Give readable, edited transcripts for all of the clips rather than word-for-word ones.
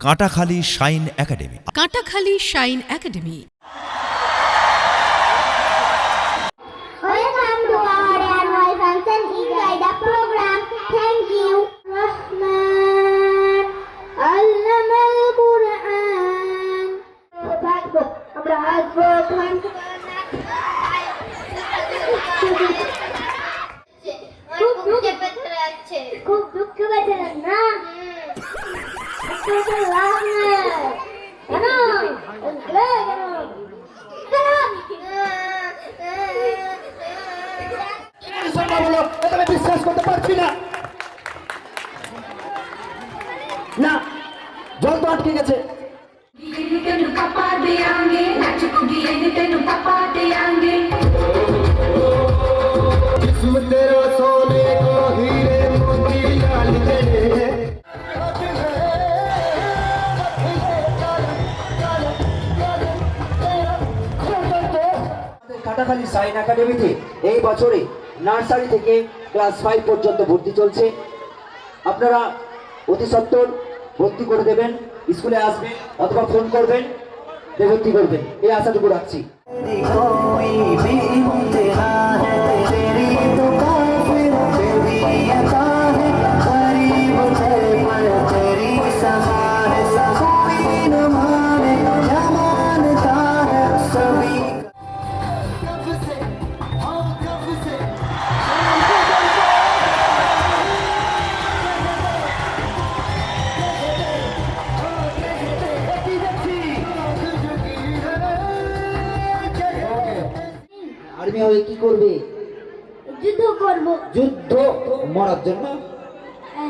Katakhali shine academy. Katakhali shine academy. Welcome to our annual function inside the program. Thank you. Rahman Allama al-Quran. আমরা আসবো খুব দুঃখ পেয়েছিলেন না? লাভ নেই কেন? বিশ্বাস করতে পারছি না। না, জল তো আটকে গেছে। কাটাখালী শাইন একাডেমিতে এই বছরে নার্সারি থেকে ক্লাস 5 পর্যন্ত ভর্তি চলছে। আপনারা অতি সত্বর ভর্তি করে দেবেন, স্কুলে আসবেন অথবা ফোন করবেন, ভর্তি করবেন, এই আশাটুকু রাখছি। আর্মি হয়ে কি করবে? যুদ্ধ করব। যুদ্ধ? মরার জন্য?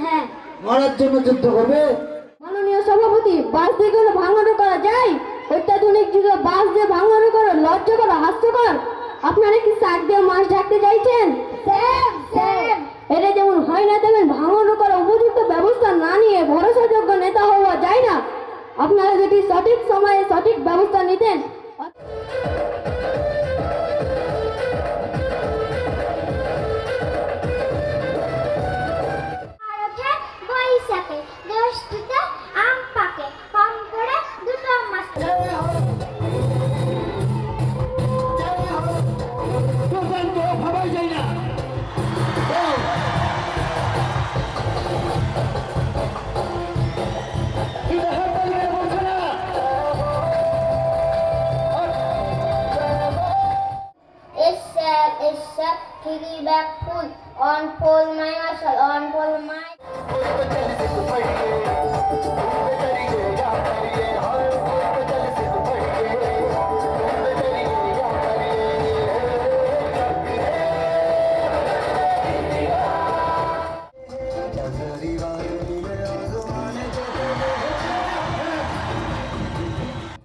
হ্যাঁ। মরার জন্য যুদ্ধ করবে? মাননীয় সভাপতি, বাস দিয়ে কোনো ভাঙানো করা যায়? অত্যাধুনিক যুগে বাস দিয়ে ভাঙানো করা লজ্জাকর, হাস্যকর। আপনারা কি শাক দিয়ে মাছ ঢাকতে চাইছেন? এটা যেমন হয় না তেমন ভাঙানো করা উপযুক্ত ব্যবস্থা না নিয়ে ভরসাযোগ্য নেতা হওয়া যায় না। আপনারা যদি সঠিক সময়ে সঠিক ব্যবস্থা নিতেন। বৈশাখে দশটিতে আম পাকে, কম করে দুটো মাস। ভাবাই যায় না। Kitty back full on pole my muscle on pole my.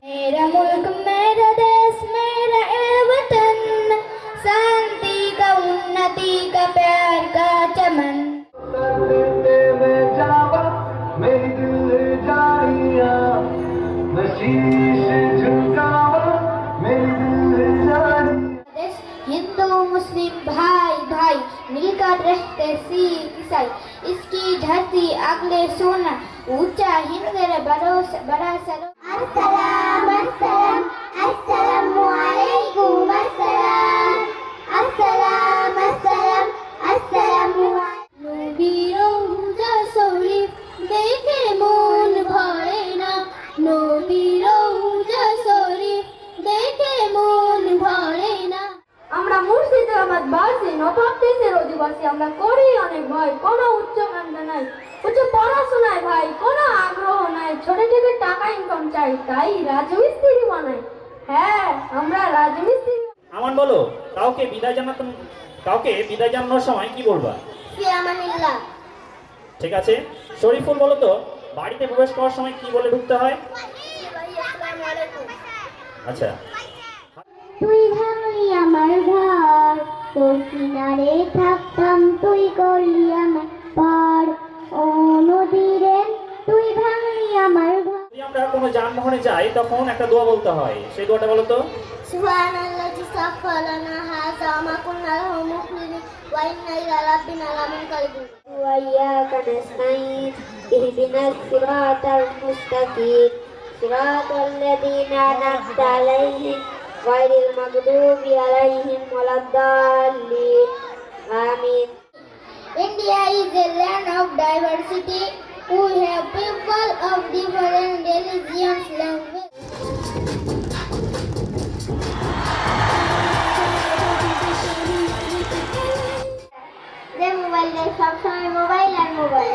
मेरा मुल्क मेरा देश मेरा वतन, शांति का उन्नति का प्यार का चमन। हिंदू मुस्लिम भाई भाई मिलकर रहते सिख ईसाई, इसकी धरती अगले सोना ऊंचा हिंद बड़ा सरो। अस्सलाम अस्सलाम अस्सलामु अलैकुम अस्सलाम अस्सलाम अस्सलाम अस्सलामु नबीर রওজা শরীফ দেখে মন ভরে না, নবীর রওজা শরীফ দেখে মন ভরে না। আমরা মুর্শিদাবাদ বাসী, নবাব দেশের অধিবাসী। আমরা করি অনেক ভয়, কোনো উচ্চ কাঙ্ক্ষা নাই, উচ্চ পড়াশোনায় ভাই কোনো আগ্রহ নাই, ছোট থেকে টাকা ইনকাম চাই, তাই রাজমিস্ত্রি বানাই। হ্যাঁ, আমরা রাজমিস্ত্রি। আমান বলো, কাউকে বিদায় জানানোর সময় কি বলবা? ফিয়ামানিল্লাহ। ঠিক আছে। শরীফুল বলো তো, বাড়িতে প্রবেশ করার সময় কি বলে ঢুকতে হয়? আসসালামু আলাইকুম। আচ্ছা। তুই ভাঙলি আমার ঘর, তোর কিনারে থাকতাম, তুই করলি আমার পার। ও নদীরে তুই ভাঙলি আমার ঘর। যদি আমরা কোনো যানবাহনে যাই তখন একটা দোয়া বলতে হয়, সেই দোয়াটা বলো তো। সুবহানাল্লাহ استغفر لنا هذا وما كنا له مقرنين وإنا إلى ربنا لمنقلبون وإياك نستعين اهدنا الصراط المستقيم صراط الذين أنعمت عليهم غير المغضوب عليهم ولا الضالين آمين. India is a land of diversity. We have people of different religions, languages. যে মোবাইল নেই, সবসময় মোবাইল আর মোবাইল।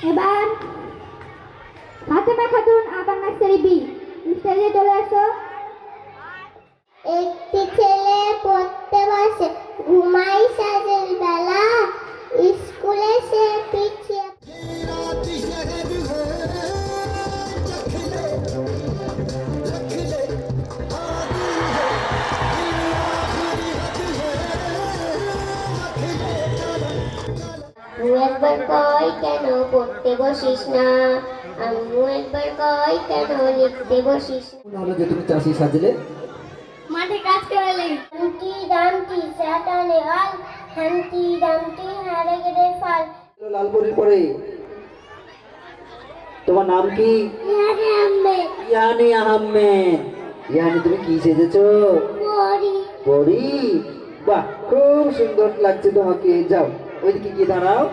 এবার ফাতেমা খাতুন আবার নার্সারি বি স্টেজে চলে আসো। একটি ছেলে পড়তে বসে, ঘুমাই সাজের বেলা, স্কুলে সে পিছিয়ে। একবার কই কেন পড়তে বসিস না, আম্মু একবার কই কেন লিখতে বসিস না। হলো যে তুমি চাষি সাজলে মাঠে কাজ করলে হান্টি ডান্টি স্যাটানে আল হান্টি ডান্টি হারে গেলে ফাল। লালপুরির পরে তোমার নাম কি? ইয়ারে আম্মে ইয়ানি আহমেদ। ইয়ানি তুমি কি সেজেছো? পড়ি পরি। বাহ, খুব সুন্দর লাগছে তোমাকে। যাও ওইদিকে গিয়ে দাঁড়াও।